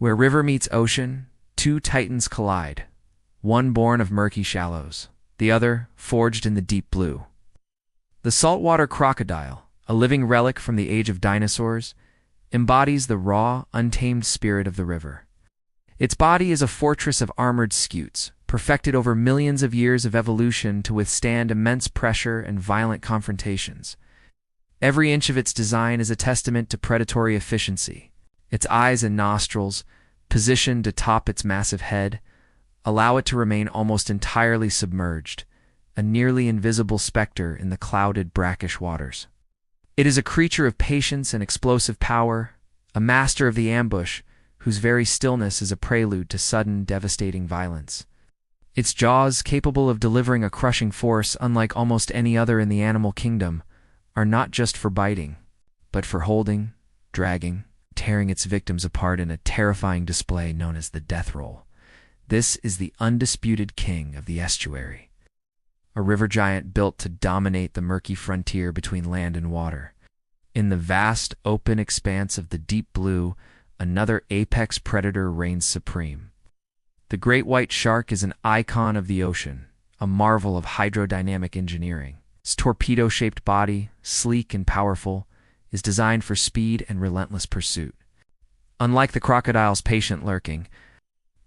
Where river meets ocean, two titans collide, one born of murky shallows, the other forged in the deep blue. The saltwater crocodile, a living relic from the age of dinosaurs, embodies the raw, untamed spirit of the river. Its body is a fortress of armored scutes, perfected over millions of years of evolution to withstand immense pressure and violent confrontations. Every inch of its design is a testament to predatory efficiency. Its eyes and nostrils, positioned atop its massive head, allow it to remain almost entirely submerged, a nearly invisible specter in the clouded, brackish waters. It is a creature of patience and explosive power, a master of the ambush, whose very stillness is a prelude to sudden, devastating violence. Its jaws, capable of delivering a crushing force unlike almost any other in the animal kingdom, are not just for biting, but for holding, dragging, tearing its victims apart in a terrifying display known as the death roll. This is the undisputed king of the estuary, a river giant built to dominate the murky frontier between land and water. In the vast, open expanse of the deep blue, another apex predator reigns supreme. The great white shark is an icon of the ocean, a marvel of hydrodynamic engineering. Its torpedo-shaped body, sleek and powerful, is designed for speed and relentless pursuit. Unlike the crocodile's patient lurking,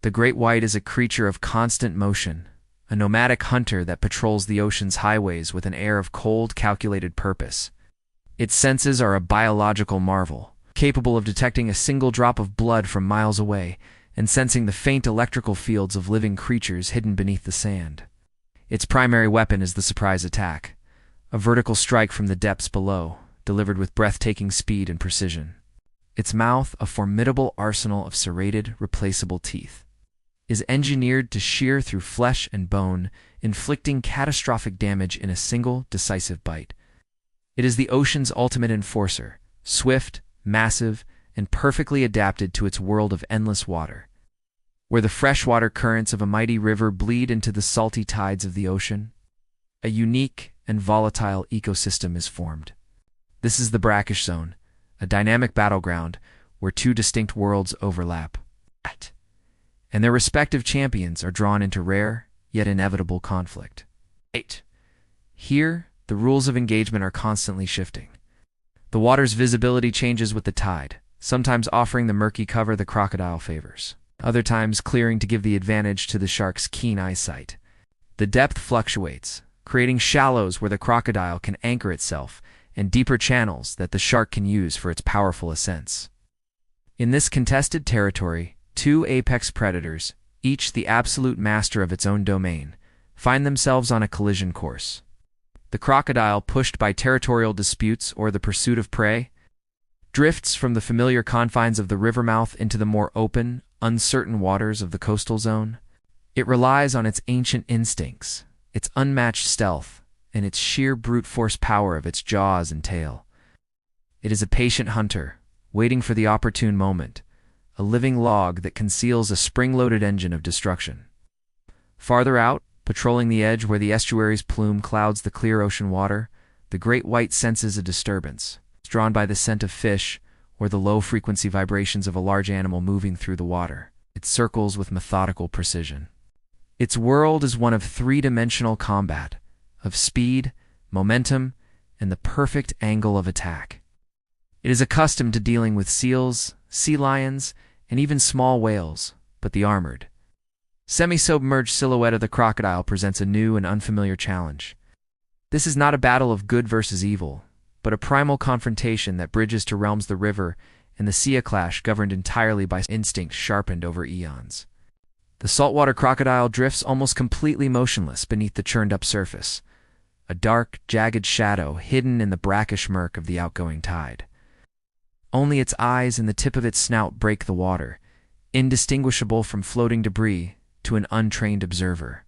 the great white is a creature of constant motion, a nomadic hunter that patrols the ocean's highways with an air of cold, calculated purpose. Its senses are a biological marvel, capable of detecting a single drop of blood from miles away and sensing the faint electrical fields of living creatures hidden beneath the sand. Its primary weapon is the surprise attack, a vertical strike from the depths below, delivered with breathtaking speed and precision. Its mouth, a formidable arsenal of serrated, replaceable teeth, is engineered to shear through flesh and bone, inflicting catastrophic damage in a single, decisive bite. It is the ocean's ultimate enforcer, swift, massive, and perfectly adapted to its world of endless water. Where the freshwater currents of a mighty river bleed into the salty tides of the ocean, a unique and volatile ecosystem is formed. This is the brackish zone, a dynamic battleground where two distinct worlds overlap, and their respective champions are drawn into rare, yet inevitable conflict. 8. Here, the rules of engagement are constantly shifting. The water's visibility changes with the tide, sometimes offering the murky cover the crocodile favors, other times clearing to give the advantage to the shark's keen eyesight. The depth fluctuates, creating shallows where the crocodile can anchor itself and deeper channels that the shark can use for its powerful ascents. In this contested territory, two apex predators, each the absolute master of its own domain, find themselves on a collision course. The crocodile, pushed by territorial disputes or the pursuit of prey, drifts from the familiar confines of the river mouth into the more open, uncertain waters of the coastal zone. It relies on its ancient instincts, its unmatched stealth, and its sheer brute force power of its jaws and tail. It is a patient hunter, waiting for the opportune moment, a living log that conceals a spring-loaded engine of destruction. Farther out, patrolling the edge where the estuary's plume clouds the clear ocean water, the great white senses a disturbance, drawn by the scent of fish or the low-frequency vibrations of a large animal moving through the water. It circles with methodical precision. Its world is one of three-dimensional combat, of speed, momentum, and the perfect angle of attack. It is accustomed to dealing with seals, sea lions, and even small whales, but the armored, semi-submerged silhouette of the crocodile presents a new and unfamiliar challenge. This is not a battle of good versus evil, but a primal confrontation that bridges to realms the river and the sea, a clash governed entirely by instinct sharpened over eons. The saltwater crocodile drifts almost completely motionless beneath the churned-up surface, a dark, jagged shadow hidden in the brackish murk of the outgoing tide. Only its eyes and the tip of its snout break the water, indistinguishable from floating debris to an untrained observer.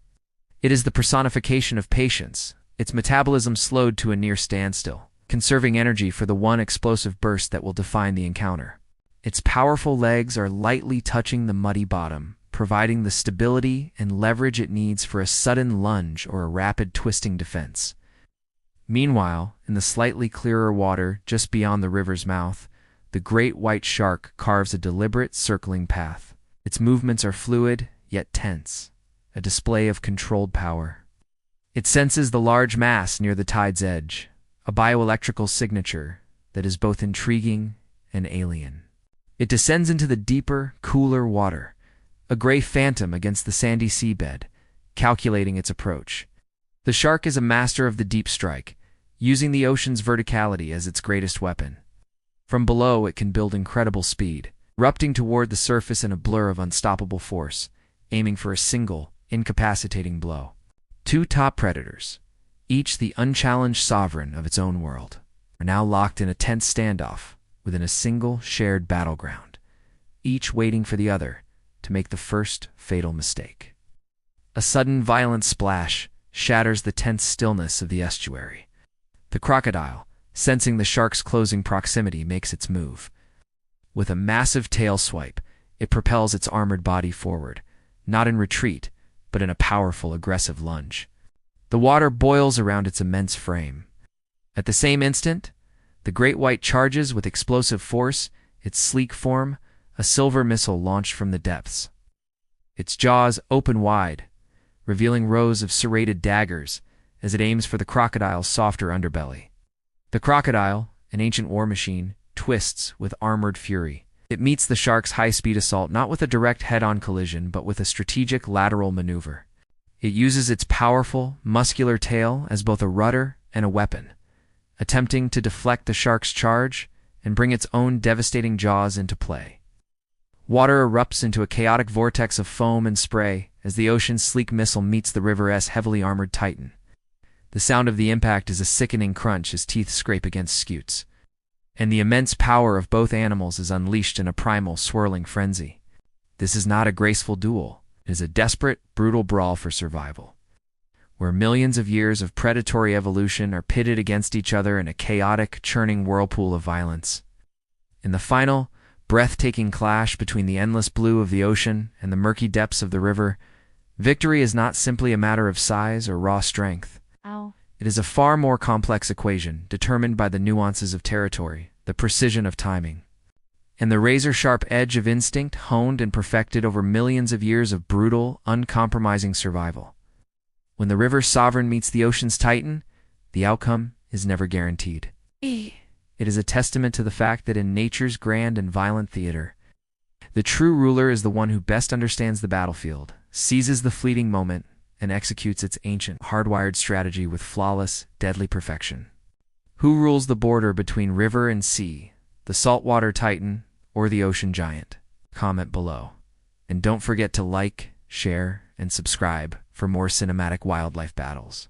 It is the personification of patience, its metabolism slowed to a near standstill, conserving energy for the one explosive burst that will define the encounter. Its powerful legs are lightly touching the muddy bottom, providing the stability and leverage it needs for a sudden lunge or a rapid twisting defense. Meanwhile, in the slightly clearer water just beyond the river's mouth, the great white shark carves a deliberate circling path. Its movements are fluid, yet tense, a display of controlled power. It senses the large mass near the tide's edge, a bioelectrical signature that is both intriguing and alien. It descends into the deeper, cooler water, a gray phantom against the sandy seabed, calculating its approach. The shark is a master of the deep strike, using the ocean's verticality as its greatest weapon. From below, it can build incredible speed, erupting toward the surface in a blur of unstoppable force, aiming for a single, incapacitating blow. Two top predators, each the unchallenged sovereign of its own world, are now locked in a tense standoff within a single shared battleground, each waiting for the other to make the first fatal mistake. A sudden violent splash shatters the tense stillness of the estuary. The crocodile, sensing the shark's closing proximity, makes its move. With a massive tail swipe, it propels its armored body forward, not in retreat, but in a powerful, aggressive lunge. The water boils around its immense frame. At the same instant, the great white charges with explosive force, its sleek form, a silver missile launched from the depths. Its jaws open wide, revealing rows of serrated daggers as it aims for the crocodile's softer underbelly. The crocodile, an ancient war machine, twists with armored fury. It meets the shark's high-speed assault not with a direct head-on collision, but with a strategic lateral maneuver. It uses its powerful, muscular tail as both a rudder and a weapon, attempting to deflect the shark's charge and bring its own devastating jaws into play. Water erupts into a chaotic vortex of foam and spray as the ocean's sleek missile meets the river's heavily armored titan. The sound of the impact is a sickening crunch as teeth scrape against scutes, and the immense power of both animals is unleashed in a primal, swirling frenzy. This is not a graceful duel. It is a desperate, brutal brawl for survival, where millions of years of predatory evolution are pitted against each other in a chaotic, churning whirlpool of violence. In the final, breathtaking clash between the endless blue of the ocean and the murky depths of the river, victory is not simply a matter of size or raw strength. Ow. It is a far more complex equation, determined by the nuances of territory, the precision of timing, and the razor-sharp edge of instinct honed and perfected over millions of years of brutal, uncompromising survival. When the river's sovereign meets the ocean's titan, the outcome is never guaranteed. It is a testament to the fact that in nature's grand and violent theater, the true ruler is the one who best understands the battlefield, seizes the fleeting moment, and executes its ancient, hardwired strategy with flawless, deadly perfection. Who rules the border between river and sea, the saltwater titan or the ocean giant? Comment below. And don't forget to like, share, and subscribe for more cinematic wildlife battles.